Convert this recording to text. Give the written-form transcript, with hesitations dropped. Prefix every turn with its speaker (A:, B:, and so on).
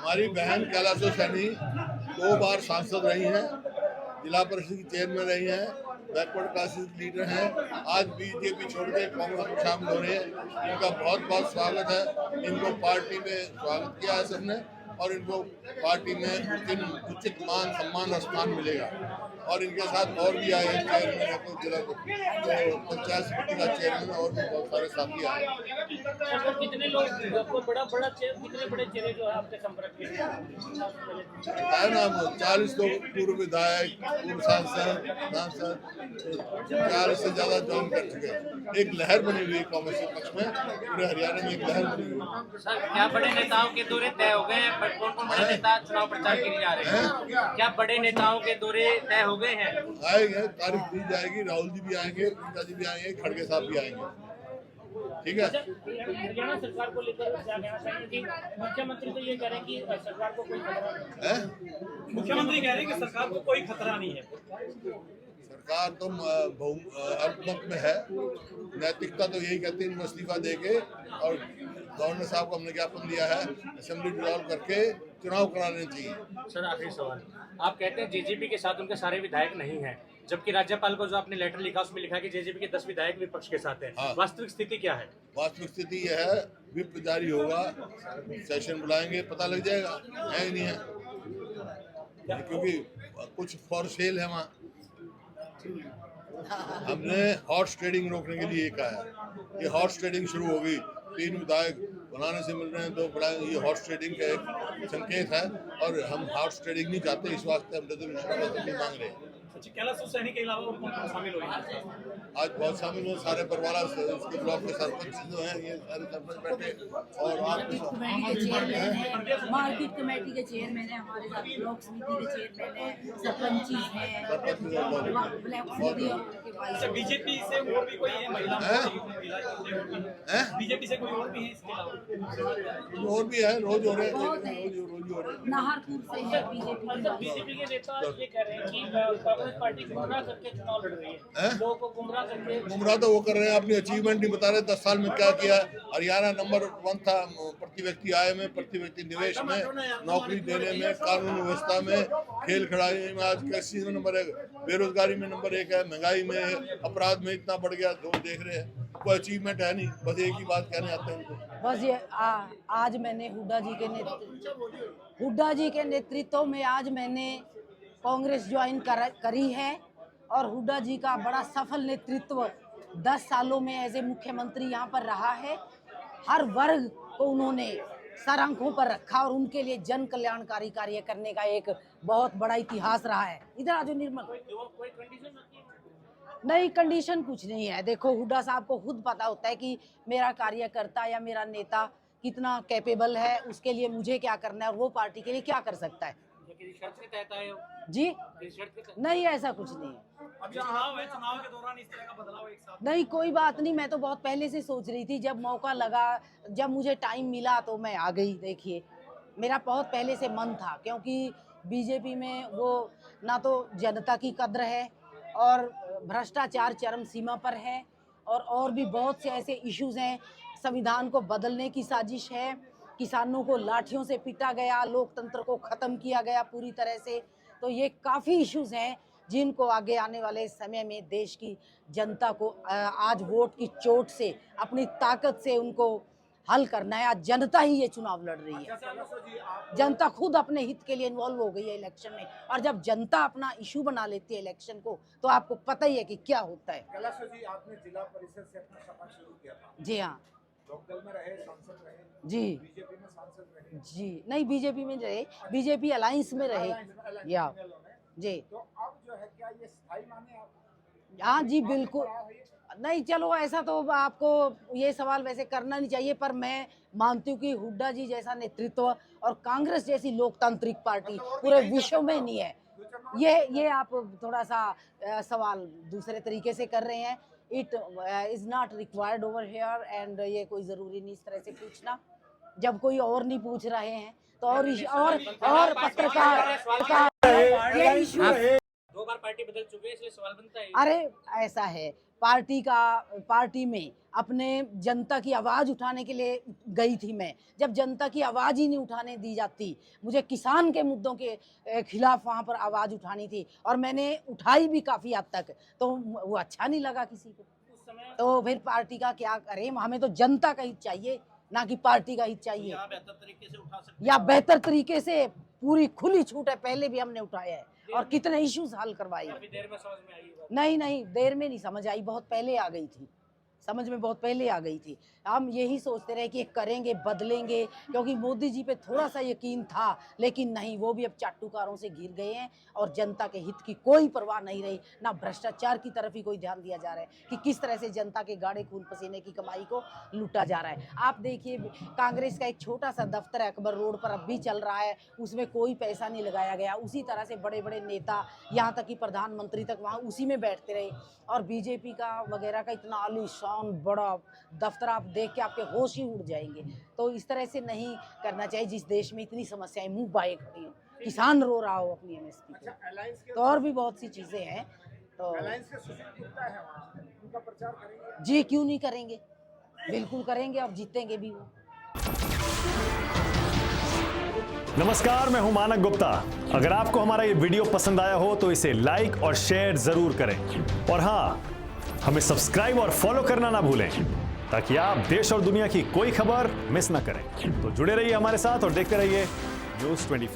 A: हमारी बहन कैलाशो सैनी 2 बार सांसद रही हैं, जिला परिषद की चेयरमैन रही हैं, बैकवर्ड क्लासेस लीडर हैं। आज बीजेपी छोड़ के कांग्रेस में शामिल हो रहे हैं। इनका बहुत बहुत स्वागत है। इनको पार्टी में स्वागत किया है सबने और इनको पार्टी में उचित मान सम्मान और स्थान मिलेगा। और इनके साथ और भी आए हैं, चेयरमैन है तो जिला पंचायत समिति का चेयरमैन और भी बहुत सारे साथी आए।
B: कितने लोग कितने बड़े चेहरे जो है आपके संपर्क में
A: है ना, 40 तो पूर्व विधायक, पूर्व सांसद 40 से ज्यादा ज्वाइन कर चुके हैं। एक लहर बनी हुई है कांग्रेस के पक्ष में, पूरे हरियाणा में एक लहर बनी हुई है।
B: सर, क्या बड़े नेताओं के दौरे तय हो गए हैं? कौन कौन बड़े नेता चुनाव प्रचार के लिए आ रहे हैं? क्या बड़े नेताओं के दौरे तय हो गए हैं?
A: आएंगे, तारीख दी जाएगी। राहुल जी भी आएंगे, प्रियंका जी भी आएंगे, खड़गे साहब भी आएंगे। ठीक है।
B: हरियाणा सरकार को लेकर क्या कहना चाहिए कि मुख्यमंत्री तो ये कह रहे हैं कि सरकार को कोई खतरा नहीं है। मुख्यमंत्री कह रहे हैं कि सरकार को कोई खतरा नहीं है।
A: सरकार तो अल्पमत में है। नैतिकता तो यही कहती है, इनको इस्तीफा देके और गवर्नर साहब को हमने ज्ञापन दिया है, असेंबली डिसॉल्व करके चुनाव कराने चाहिए।
B: सर, आखिरी सवाल, आप कहते हैं जेजेपी के साथ उनके सारे विधायक नहीं हैं, जबकि राज्यपाल को जो आपने लेटर लिखा उसमें लिखा है कि जेजेपी के 10 विधायक विपक्ष के साथ हैं।
A: हाँ।
B: वास्तविक स्थिति क्या है?
A: वास्तविक स्थिति यह है, विप जारी होगा, सेशन बुलाएंगे, पता लग जाएगा है ही नहीं है, क्योंकि कुछ फॉर सेल है वहाँ। हमने हॉर्स ट्रेडिंग रोकने के लिए कहा है। ये हॉर्स ट्रेडिंग शुरू होगी, 3 विधायक बनाने से मिल रहे हैं, 2 बढ़ाए। ये हॉर्स ट्रेडिंग का एक संकेत है और हम हॉर्स ट्रेडिंग नहीं चाहते, इस वास्ते हम रेजोल्यूशन मांग रहे हैं।
B: कैलाशो सैनी के अलावा कौन कौन शामिल हुए?
A: आज बहुत शामिल हुए, सारे परिवार, इसके ब्लॉक के सरपंच जो हैं, ये सारे सरपंच बैठे और
C: मार्केट कमेटी के चेयरमैन है, हमारे साथ ब्लॉक समिति के चेयरमैन है, सरपंच हैं,
B: बीजेपी से और भी कोई है महिला? बीजेपी से कोई और भी है इसके अलावा?
A: और भी है, रोज हो रहे हैं।
C: नाहरपुर से है
B: बीजेपी के नेता ये कह रहे हैं कि कांग्रेस पार्टी गुमराह करके चुनाव लड़ रही है, लोगों को गुमराह करके।
A: गुमराह तो वो कर रहे हैं, अपनी अचीवमेंट नहीं बता रहे। 10 साल में क्या किया। हरियाणा नंबर 1 था प्रति व्यक्ति आय में, प्रति व्यक्ति निवेश में, नौकरी देने में, कानून व्यवस्था में, खेल खिलाड़ी में। आज कृषि में नंबर 1, बेरोजगारी में नंबर 1 है, महंगाई में, अपराध में इतना बढ़ गया, लोग देख रहे हैं। कोई अचीवमेंट है नहीं, बस एक ही बात कहने आते हैं उनको।
C: बस ये आज मैंने हुड्डा जी के नेतृत्व में आज मैंने कांग्रेस ज्वाइन करी है और हुड्डा जी का बड़ा सफल नेतृत्व 10 सालों में एज ए मुख्यमंत्री यहाँ पर रहा है। हर वर्ग को उन्होंने सर आंखों पर रखा और उनके लिए जन कल्याणकारी कार्य करने का एक बहुत बड़ा इतिहास रहा है। इधर आज निर्मल नहीं, कंडीशन कुछ नहीं है। देखो, हुड्डा साहब को खुद पता होता है कि मेरा कार्यकर्ता या मेरा नेता कितना कैपेबल है, उसके लिए मुझे क्या करना है और वो पार्टी के लिए क्या कर सकता है। जी नहीं, ऐसा कुछ नहीं है।
B: चुनाव के दौरान इस तरह का बदलाव एक साथ
C: नहीं, कोई बात नहीं। मैं तो बहुत पहले से सोच रही थी, जब मौका लगा, जब मुझे टाइम मिला तो मैं आ गई। देखिए, मेरा बहुत पहले से मन था, क्योंकि बीजेपी में वो ना तो जनता की कद्र है और भ्रष्टाचार चरम सीमा पर है और भी बहुत से ऐसे इश्यूज हैं। संविधान को बदलने की साजिश है, किसानों को लाठियों से पीटा गया, लोकतंत्र को ख़त्म किया गया पूरी तरह से। तो ये काफ़ी इश्यूज हैं जिनको आगे आने वाले समय में देश की जनता को आज वोट की चोट से, अपनी ताकत से उनको हल करना है। आज जनता ही ये चुनाव लड़ रही है। जनता खुद अपने हित के लिए इन्वॉल्व हो गई है इलेक्शन में, और जब जनता अपना इशू बना लेती है इलेक्शन को, तो आपको पता ही है कि क्या होता है।
D: कैलाशो जी, आपने जिला परिषद से अपना सफर शुरू किया था।
C: जी हाँ।
D: लोकदल में रहे, सांसद रहे
C: जी।
D: बीजेपी में सांसद रहे
C: जी नहीं, बीजेपी में रहे, बीजेपी अलायंस में रहे। या जी,
D: तो अब जो है क्या ये स्थायी माने आप?
C: हाँ जी, बिल्कुल नहीं। चलो, ऐसा तो आपको ये सवाल वैसे करना नहीं चाहिए, पर मैं मानती हूँ कि हुड्डा जी जैसा नेतृत्व और कांग्रेस जैसी लोकतांत्रिक पार्टी पूरे विश्व में नहीं है। ये आप थोड़ा सा सवाल दूसरे तरीके से कर रहे हैं। It is not required over here and ये कोई ज़रूरी नहीं इस तरह से पूछना, जब कोई और नहीं पूछ रहे हैं तो। और पत्रकार ये इशू
B: 2 बार पार्टी बदल चुके हैं, इसलिए सवाल बनता है।
C: अरे ऐसा है, पार्टी में अपने जनता की आवाज़ उठाने के लिए गई थी मैं। जब जनता की आवाज़ ही नहीं उठाने दी जाती, मुझे किसान के मुद्दों के खिलाफ वहाँ पर आवाज़ उठानी थी और मैंने उठाई भी काफ़ी हद तक, तो वो अच्छा नहीं लगा किसी को।
B: उस समय
C: तो फिर पार्टी का क्या करें, हमें तो जनता का हित चाहिए, ना कि पार्टी का हित चाहिए।
B: आप बेहतर तरीके से उठा सकते
C: या बेहतर तरीके से पूरी खुली छूट है, पहले भी हमने उठाया है और कितने इश्यूज हल करवाए हैं।
B: काफी देर में समझ में आई ये बात।
C: नहीं देर में नहीं समझ आई, बहुत पहले आ गई थी, समझ में बहुत पहले आ गई थी। हम यही सोचते रहे कि करेंगे, बदलेंगे, क्योंकि मोदी जी पे थोड़ा सा यकीन था, लेकिन नहीं, वो भी अब चाटुकारों से घिर गए हैं और जनता के हित की कोई परवाह नहीं रही। ना भ्रष्टाचार की तरफ ही कोई ध्यान दिया जा रहा है कि किस तरह से जनता के गाढ़े खून पसीने की कमाई को लूटा जा रहा है। आप देखिए, कांग्रेस का एक छोटा सा दफ्तर अकबर रोड पर अब भी चल रहा है, उसमें कोई पैसा नहीं लगाया गया। उसी तरह से बड़े बड़े नेता, यहाँ तक कि प्रधानमंत्री तक वहाँ उसी में बैठते रहे। और बीजेपी का वगैरह का इतना आलीशान बड़ा दफ्तर आप देख के आपके होश ही उड़ जाएंगे। तो इस तरह से नहीं करना चाहिए, जिस देश में इतनी समस्याएं मुंह बाए खड़ी हो, किसान रो रहा हो अपनी एमएसपी
D: अच्छा,
C: पे,
D: अलायंस के
C: तो और भी बहुत सी चीजें हैं। तो
D: अलायंस के सुशील गुप्ता है वहाँ, उनका प्रचार करेंगे?
C: जी क्यों नहीं करेंगे, बिल्कुल करेंगे और जीतेंगे भी वो।
E: नमस्कार, मैं हूं मानक गुप्ता। अगर आपको हमारा ये वीडियो पसंद आया हो तो इसे लाइक और शेयर जरूर करें और हाँ, हमें सब्सक्राइब और फॉलो करना ना भूलें ताकि आप देश और दुनिया की कोई खबर मिस ना करें। तो जुड़े रहिए हमारे साथ और देखते रहिए News 24।